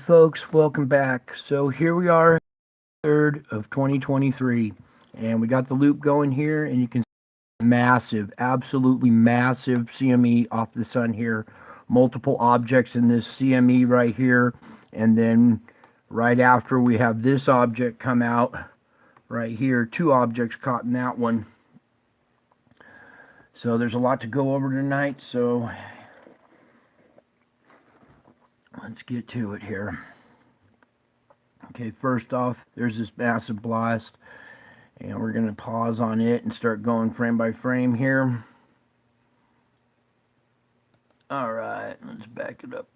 folks, welcome back. So here we are, 3rd of 2023, and we got the loop going here, and you can see massive, absolutely massive CME off the sun here. Multiple objects in this CME right here, and then right after we have this object come out right here, 2 objects caught in that one. So there's a lot to go over tonight, so let's get to it here. Okay, first off, there's this massive blast, and we're going to pause on it and start going frame by frame here. Alright, let's back it up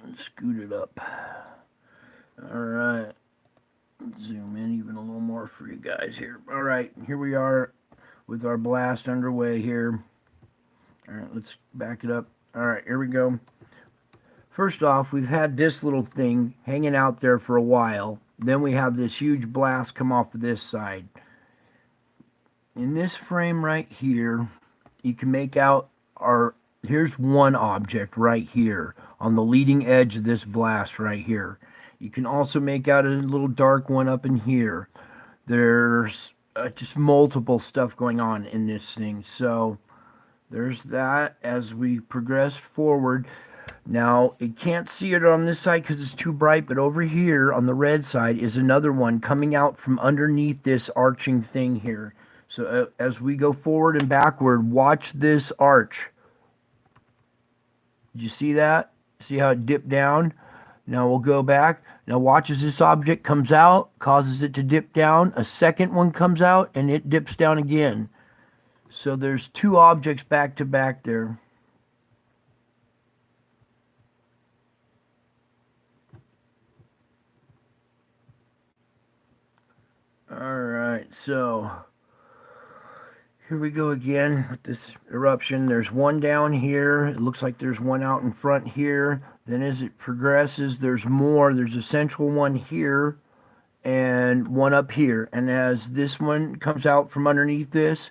and scoot it up. Alright, zoom in even a little more for you guys here. Alright, here we are with our blast underway here. Alright, let's back it up. Alright, here we go. First off, we've had this little thing hanging out there for a while. Then we have this huge blast come off of this side. In this frame right here, you can make out here's one object right here on the leading edge of this blast right here. You can also make out a little dark one up in here. There's just multiple stuff going on in this thing. So there's that as we progress forward. Now, you can't see it on this side because it's too bright, but over here on the red side is another one coming out from underneath this arching thing here. So as we go forward and backward, watch this arch. Did you see that? See how it dipped down? Now we'll go back. Now watch as this object comes out, causes it to dip down. A second one comes out, and it dips down again. So there's 2 objects back to back there. Alright, so here we go again with this eruption. There's one down here. It looks like there's one out in front here. Then as it progresses, there's more. There's a central one here and one up here. And as this one comes out from underneath this,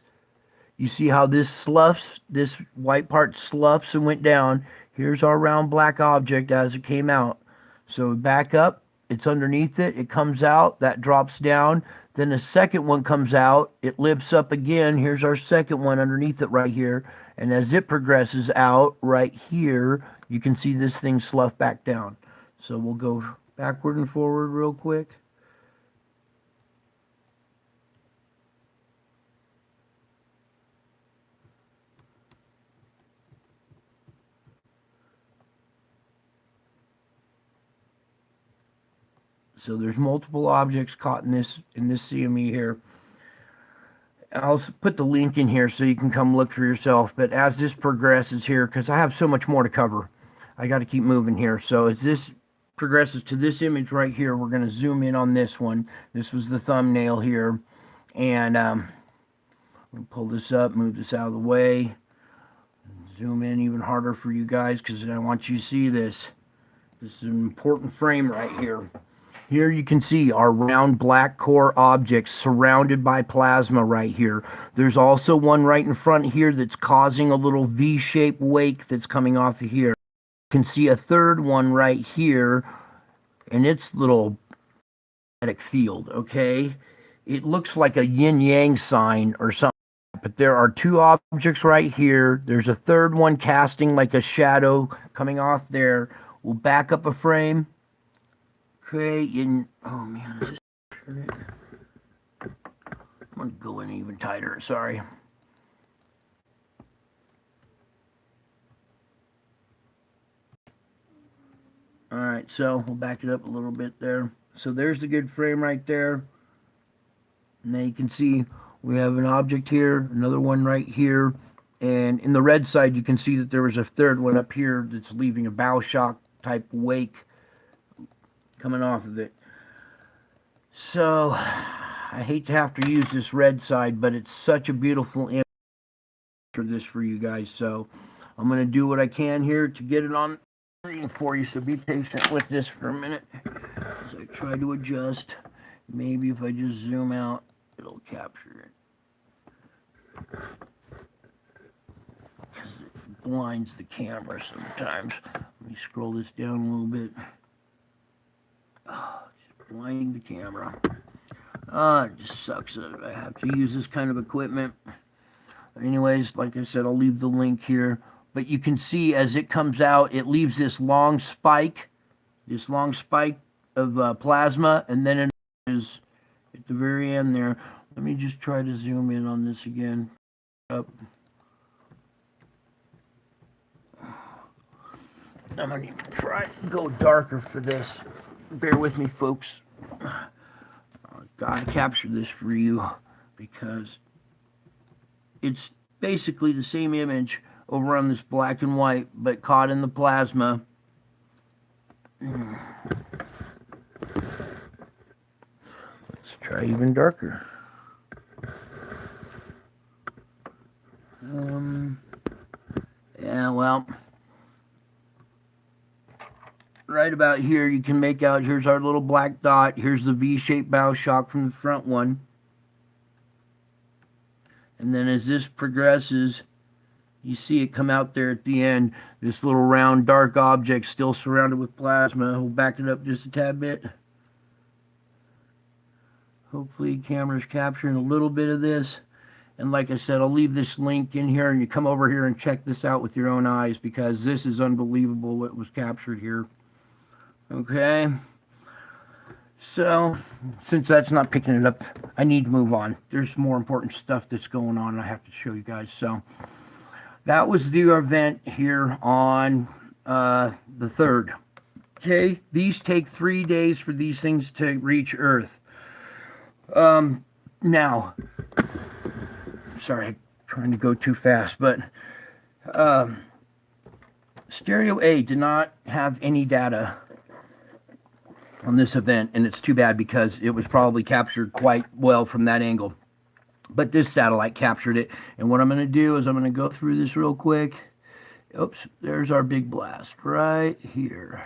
you see how this sloughs, this white part sloughs and went down. Here's our round black object as it came out. So back up. It's underneath it. It comes out. That drops down. Then the second one comes out. It lifts up again. Here's our second one underneath it right here. And as it progresses out right here, you can see this thing slough back down. So we'll go backward and forward real quick. So there's multiple objects caught in this CME here. I'll put the link in here so you can come look for yourself. But as this progresses here, because I have so much more to cover, I got to keep moving here. So as this progresses to this image right here, we're going to zoom in on this one. This was the thumbnail here. And we'll pull this up, move this out of the way. Zoom in even harder for you guys because I want you to see this. This is an important frame right here. Here you can see our round black core objects surrounded by plasma right here. There's also one right in front here that's causing a little V-shaped wake that's coming off of here. You can see a third one right here and its little magnetic field, okay? It looks like a yin-yang sign or something, but there are 2 objects right here. There's a third one casting like a shadow coming off there. We'll back up a frame. Okay, oh man, I just turn it. I'm gonna go in even tighter, sorry. Alright, so we'll back it up a little bit there. So there's the good frame right there. Now you can see we have an object here, another one right here, and in the red side you can see that there was a third one up here that's leaving a bow shock type wake coming off of it. So I hate to have to use this red side, but it's such a beautiful image for this for you guys. So I'm going to do what I can here to get it on screen for you. So be patient with this for a minute as I try to adjust. Maybe if I just zoom out, it'll capture it. Because it blinds the camera sometimes. Let me scroll this down a little bit. blinding the camera. It just sucks that I have to use this kind of equipment. Anyways, like I said, I'll leave the link here. But you can see as it comes out, it leaves this long spike of plasma, and then it is at the very end there. Let me just try to zoom in on this again. Up. I'm going to try to go darker for this. Bear with me, folks. Gotta capture this for you because it's basically the same image over on this black and white, but caught in the plasma. Let's try even darker. Yeah, well, right about here you can make out, here's our little black dot, here's the V-shaped bow shock from the front one. And then as this progresses, you see it come out there at the end, this little round dark object still surrounded with plasma. We'll back it up just a tad bit. Hopefully the camera's capturing a little bit of this. And like I said, I'll leave this link in here, and you come over here and check this out with your own eyes because this is unbelievable what was captured here. Okay, so since that's not picking it up, I need to move on. There's more important stuff that's going on I have to show you guys. So that was the event here on the 3rd. Okay, these take 3 days for these things to reach Earth. Now, sorry, I'm trying to go too fast, but Stereo A did not have any data on this event, and it's too bad because it was probably captured quite well from that angle. But this satellite captured it, and what I'm going to do is I'm going to go through this real quick. Oops, there's our big blast right here.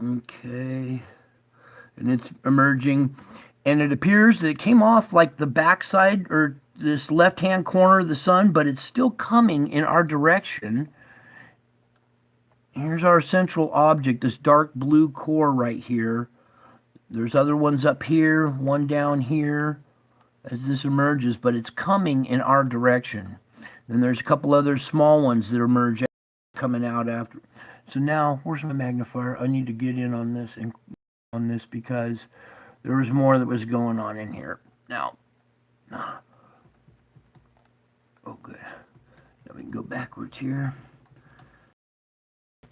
Okay, and it's emerging, and it appears that it came off like the backside or this left-hand corner of the sun, but it's still coming in our direction. Here's our central object, this dark blue core right here. There's other ones up here, one down here as this emerges, but it's coming in our direction. Then there's a couple other small ones that emerge coming out after. So now, where's my magnifier? I need to get in on this because there was more that was going on in here. Now, oh good. Now we can go backwards here.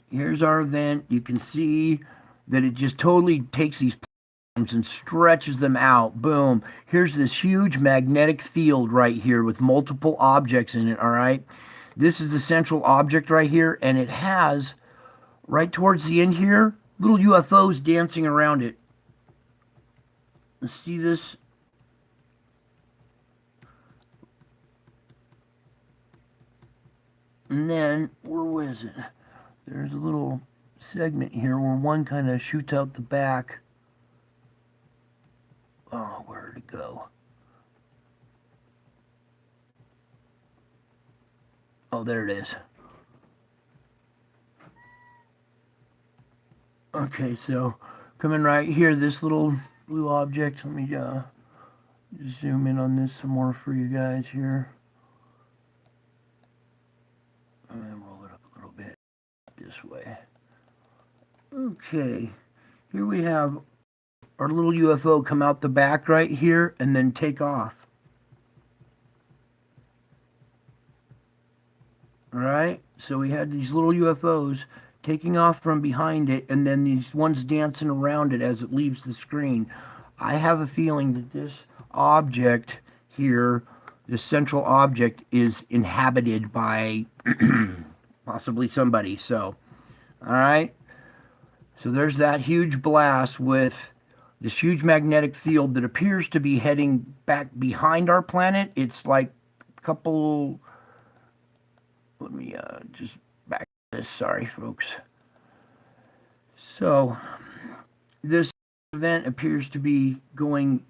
Here's our event. You can see that it just totally takes these platforms and stretches them out. Boom. Here's this huge magnetic field right here with multiple objects in it, all right? This is the central object right here, and it has, right towards the end here, little UFOs dancing around it. Let's see this. And then, where was it? There's a little segment here where one kind of shoots out the back. Oh, where did it go? Oh, there it is. Okay, so coming right here, this little blue object. Let me zoom in on this some more for you guys here. And roll it up a little bit this way. Okay, here we have our little UFO come out the back right here and then take off. Alright, so we had these little UFOs taking off from behind it, and then these ones dancing around it as it leaves the screen. I have a feeling that this object here, this central object, is inhabited by possibly somebody. So, alright, so there's that huge blast with this huge magnetic field that appears to be heading back behind our planet. It's like a couple, let me just back this, sorry folks. So this event appears to be going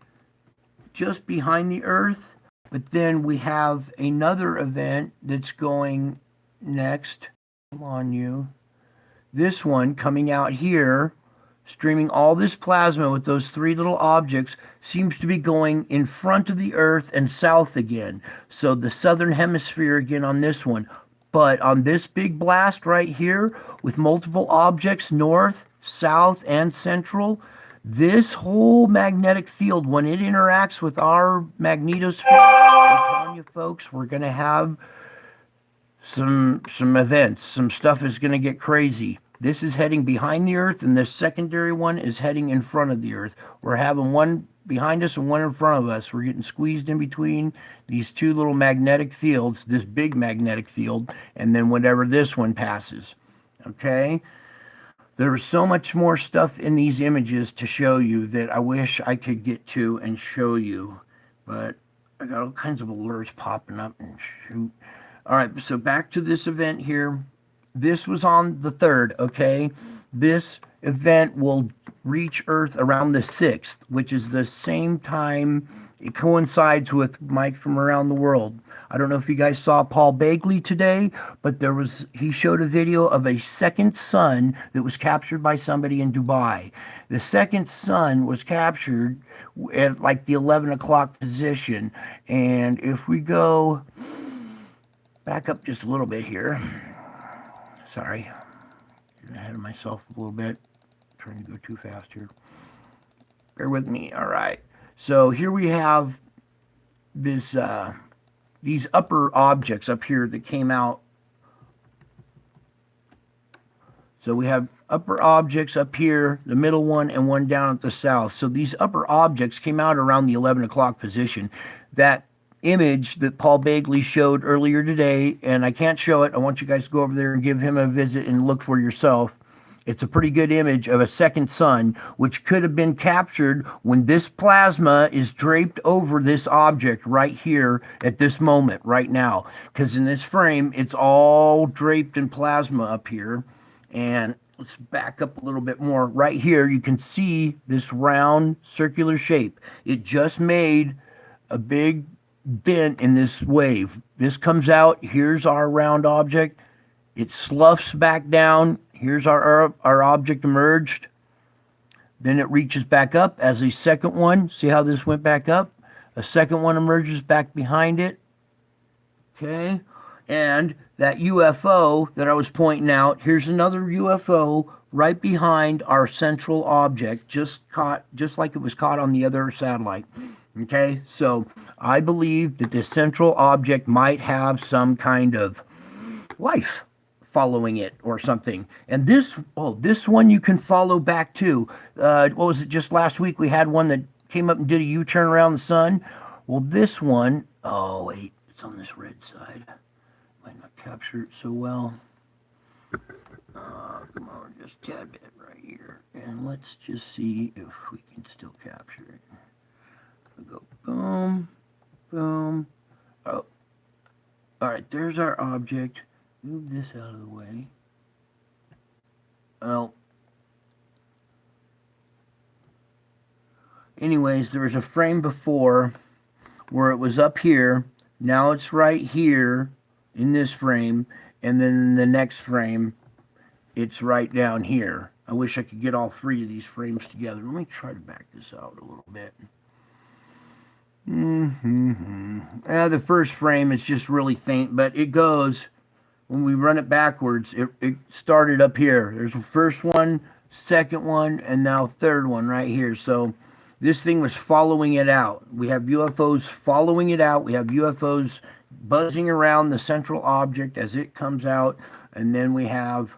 just behind the Earth, but then we have another event that's going next. Come on, you. This one coming out here, streaming all this plasma with those three little objects seems to be going in front of the Earth and south again. So the southern hemisphere again on this one. But on this big blast right here with multiple objects north, south, and central, this whole magnetic field, when it interacts with our magnetosphere, I'm telling you folks, we're going to have some events. Some stuff is going to get crazy. This is heading behind the Earth, and this secondary one is heading in front of the Earth. We're having one behind us and one in front of us. We're getting squeezed in between these two little magnetic fields, this big magnetic field, and then whatever this one passes. Okay? There is so much more stuff in these images to show you that I wish I could get to and show you, but I got all kinds of alerts popping up and shoot. All right, so back to this event here. This was on the 3rd, okay? This event will reach Earth around the 6th, which is the same time it coincides with Mike from Around the World. I don't know if you guys saw Paul Bagley today, but he showed a video of a second sun that was captured by somebody in Dubai. The second sun was captured at like the 11 o'clock position. And if we go back up just a little bit here. Sorry, getting ahead of myself a little bit. Trying to go too fast here. Bear with me. All right. So here we have this these upper objects up here that came out. So we have upper objects up here, the middle one, and one down at the south. So these upper objects came out around the 11 o'clock position. That image that Paul Bagley showed earlier today, and I can't show it. I want you guys to go over there and give him a visit and look for yourself. It's a pretty good image of a second sun, which could have been captured when this plasma is draped over this object right here at this moment, right now. Because in this frame, it's all draped in plasma up here. And let's back up a little bit more. Right here, you can see this round circular shape. It just made a big bent in this wave. This comes out. Here's our round object. It sloughs back down. Here's our object emerged. Then it reaches back up as a second one. See how this went back up? A second one emerges back behind it. Okay. And that UFO that I was pointing out, here's another UFO right behind our central object, just like it was caught on the other satellite. Okay, so I believe that this central object might have some kind of life following it or something. And this one you can follow back to. What was it, just last week we had one that came up and did a U-turn around the sun? Well, this one, oh wait, it's on this red side. Might not capture it so well. Come on, just a tad bit right here. And let's just see if we can still capture it. We'll go boom, boom. Oh, all right, there's our object. Move this out of the way. Well, anyways, there was a frame before where it was up here. Now it's right here in this frame, and then in the next frame, it's right down here. I wish I could get all three of these frames together. Let me try to back this out a little bit. The first frame is just really faint, but it goes, when we run it backwards, it started up here. There's the first one, second one, and now third one right here. So this thing was following it out. We have UFOs following it out. We have UFOs buzzing around the central object as it comes out, and then we have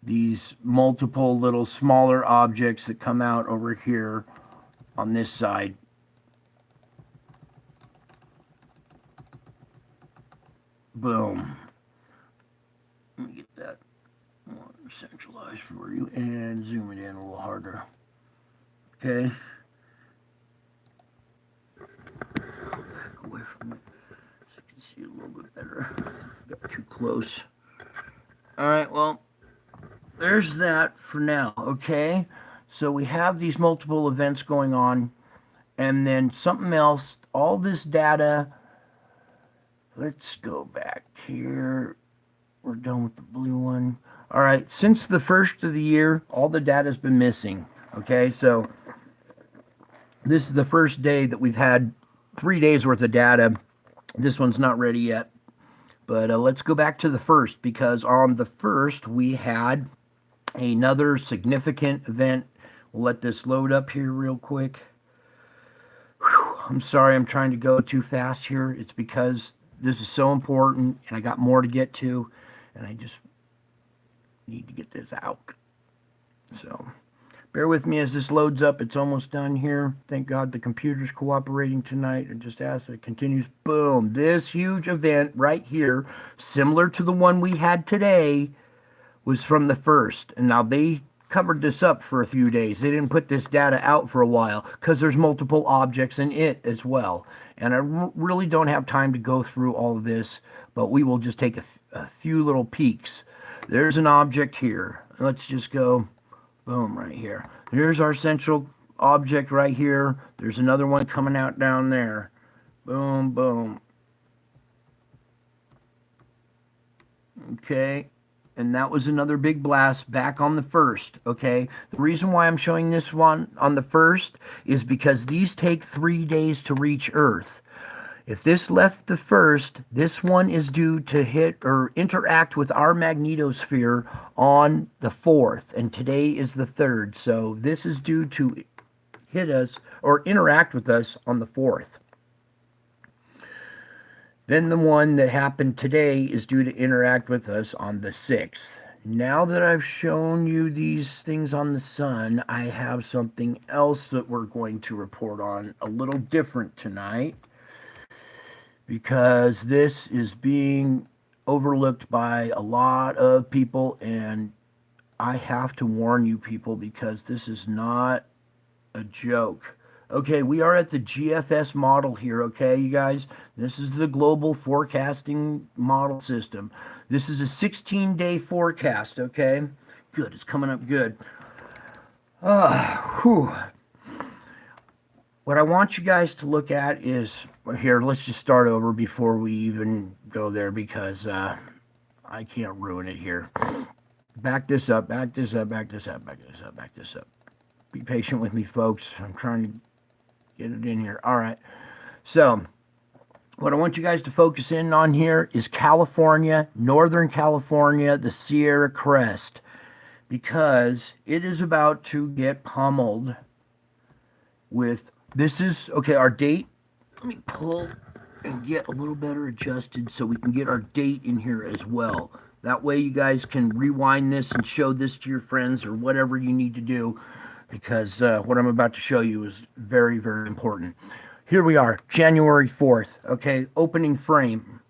these multiple little smaller objects that come out over here on this side. Boom. Let me get that more centralized for you and zoom it in a little harder. Okay. Back away from it so you can see a little bit better. Got too close. Alright, well, there's that for now, okay? So we have these multiple events going on, and then something else, all this data. Let's go back here. We're done with the blue one. All right, since the first of the year, all the data's been missing. Okay, so this is the first day that we've had 3 days worth of data. This one's not ready yet. But let's go back to the first, because on the first we had another significant event. We'll let this load up here real quick. Whew, I'm sorry, I'm trying to go too fast here. It's because this is so important and I got more to get to, and I just need to get this out. So bear with me as this loads up. It's almost done here. Thank God the computer's cooperating tonight. And just as it continues, boom, this huge event right here, similar to the one we had today, was from the first. And now they covered this up for a few days. They didn't put this data out for a while because there's multiple objects in it as well. And I really don't have time to go through all of this, but we will just take a few little peeks. There's an object here. Let's just go, boom, right here. Here's our central object right here. There's another one coming out down there. Boom, boom. Okay. And that was another big blast back on the first, okay? The reason why I'm showing this one on the first is because these take 3 days to reach Earth. If this left the first, this one is due to hit or interact with our magnetosphere on the 4th, and today is the 3rd. So this is due to hit us or interact with us on the 4th. Then the one that happened today is due to interact with us on the 6th. Now that I've shown you these things on the sun, I have something else that we're going to report on a little different tonight, because this is being overlooked by a lot of people, and I have to warn you people because this is not a joke. Okay, we are at the GFS model here, okay, you guys? This is the global forecasting model system. This is a 16-day forecast, okay? Good, it's coming up good. Whew. What I want you guys to look at is, here, let's just start over before we even go there, because I can't ruin it here. Back this up, back this up, back this up, back this up, back this up. Be patient with me, folks. I'm trying to get it in here. All right. So what I want you guys to focus in on here is California, Northern California, the Sierra Crest, because it is about to get pummeled with, this is, okay, our date. Let me pull and get a little better adjusted so we can get our date in here as well. That way you guys can rewind this and show this to your friends or whatever you need to do, because what I'm about to show you is very, very important. Here we are, January 4th, okay, opening frame.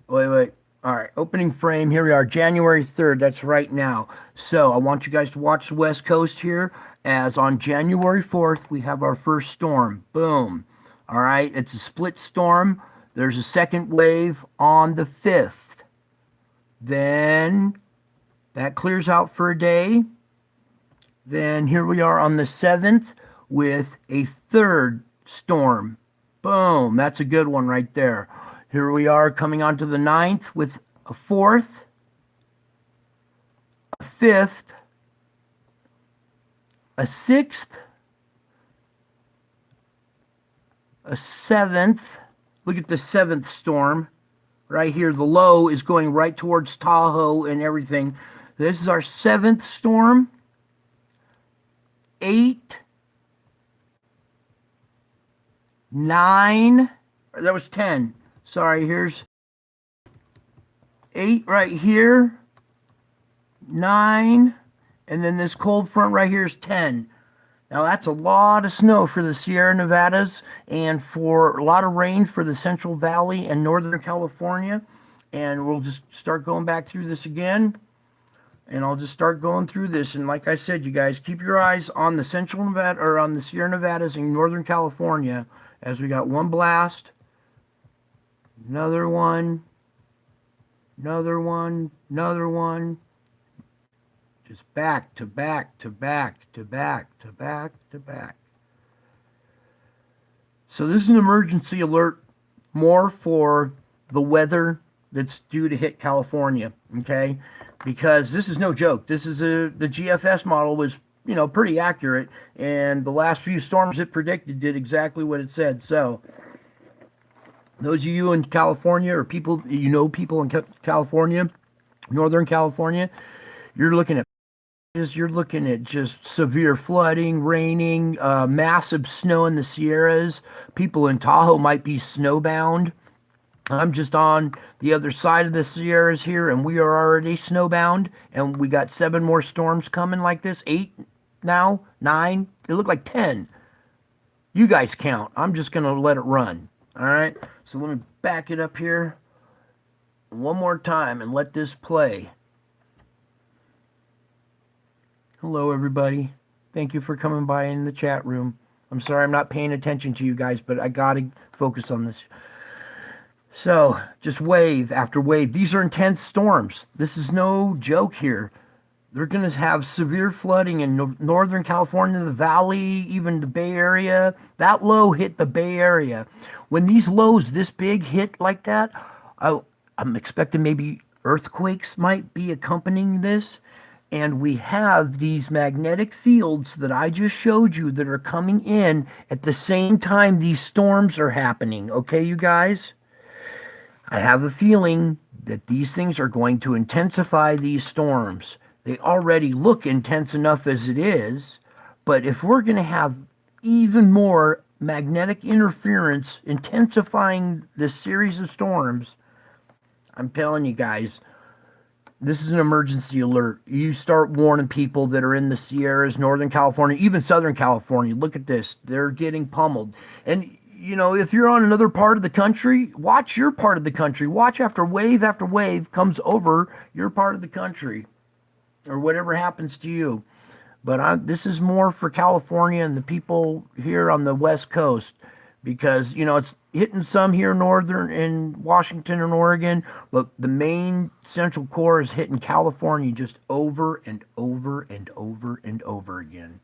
Wait, all right, opening frame, here we are, January 3rd, that's right now. So I want you guys to watch the West Coast here, as on January 4th, we have our first storm, boom. All right, it's a split storm. There's a second wave on the 5th. Then that clears out for a day. Then here we are on the 7th with a third storm. Boom, that's a good one right there. Here we are coming on to the 9th with a fourth, a fifth, a sixth, a seventh. Look at the 7th storm right here. The low is going right towards Tahoe and everything. This is our 7th storm. 8, 9, that was 10. Sorry, here's 8 right here, 9, and then this cold front right here is 10. Now that's a lot of snow for the Sierra Nevadas and for a lot of rain for the Central Valley and Northern California. And we'll just start going back through this again. And I'll just start going through this. And like I said, you guys, keep your eyes on the Central Nevada, or on the Sierra Nevadas in Northern California, as we got one blast, another one, another one, another one. Just back to back to back to back to back to back. So this is an emergency alert more for the weather that's due to hit California, okay? Because this is no joke. This is the GFS model was pretty accurate. And the last few storms it predicted did exactly what it said. So those of you in California, or people in California, Northern California, you're looking at just severe flooding, raining, massive snow in the Sierras. People in Tahoe might be snowbound. I'm just on the other side of the Sierras here, and we are already snowbound. And we got 7 more storms coming like this. 8 now, 9. It looked like 10. You guys count. I'm just going to let it run. All right. So let me back it up here one more time and let this play. Hello, everybody. Thank you for coming by in the chat room. I'm sorry I'm not paying attention to you guys, but I got to focus on this. So, just wave after wave. These are intense storms. This is no joke here. They're going to have severe flooding in Northern California, the Valley, even the Bay Area. That low hit the Bay Area. When these lows this big hit like that, I'm expecting maybe earthquakes might be accompanying this. And we have these magnetic fields that I just showed you that are coming in at the same time these storms are happening. Okay, you guys? I have a feeling that these things are going to intensify these storms. They already look intense enough as it is, but if we're going to have even more magnetic interference intensifying this series of storms, I'm telling you guys, this is an emergency alert. You start warning people that are in the Sierras, Northern California, even Southern California. Look at this. They're getting pummeled. And if you're on another part of the country, watch your part of the country. Watch after wave comes over your part of the country, or whatever happens to you. But this is more for California and the people here on the West Coast, because it's hitting some here northern in Washington and Oregon, but the main central core is hitting California just over and over and over and over again.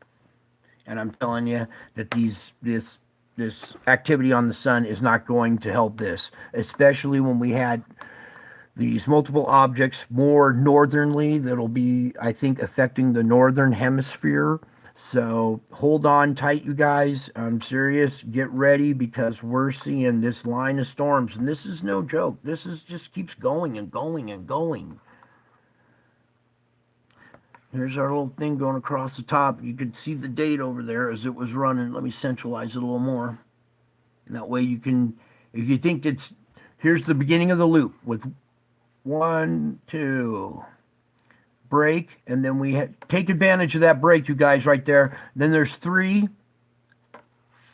And I'm telling you that this activity on the sun is not going to help this, especially when we had these multiple objects more northernly that'll be, I think, affecting the northern hemisphere. So hold on tight, you guys. I'm serious. Get ready, because we're seeing this line of storms, and this is no joke. This is just keeps going and going and going. Here's our little thing going across the top. You could see the date over there as it was running. Let me centralize it a little more. And that way you can, if you think here's the beginning of the loop with 1, 2, break, and then we take advantage of that break, you guys, right there. Then there's 3,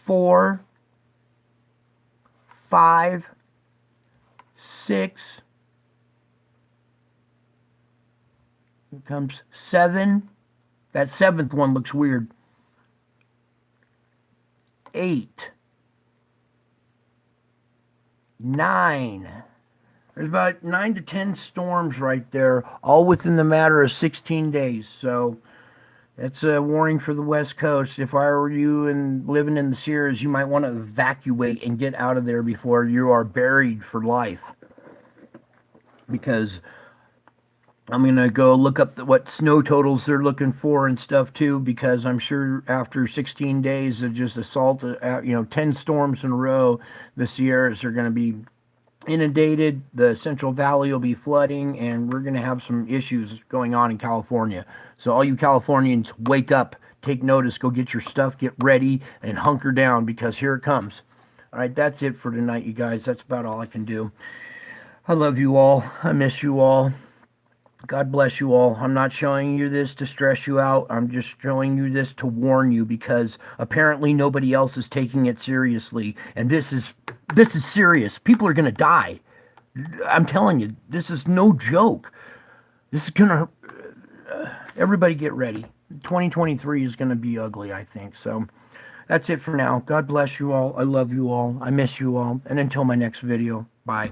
4, 5, 6. Here comes 7. That 7th one looks weird. 8. 9. There's about 9 to 10 storms right there, all within the matter of 16 days. So that's a warning for the West Coast. If I were you and living in the Sierras, you might want to evacuate and get out of there before you are buried for life. Because I'm going to go look up what snow totals they're looking for and stuff too, because I'm sure after 16 days of just assault, 10 storms in a row, the Sierras are going to be inundated, the Central Valley will be flooding, and we're going to have some issues going on in California. So all you Californians, wake up, take notice, go get your stuff, get ready, and hunker down, because here it comes. All right, that's it for tonight, you guys. That's about all I can do. I love you all. I miss you all. God bless you all. I'm not showing you this to stress you out. I'm just showing you this to warn you, because apparently nobody else is taking it seriously. And this is serious. People are going to die. I'm telling you, this is no joke. This is going to... everybody get ready. 2023 is going to be ugly, I think. So that's it for now. God bless you all. I love you all. I miss you all. And until my next video, bye.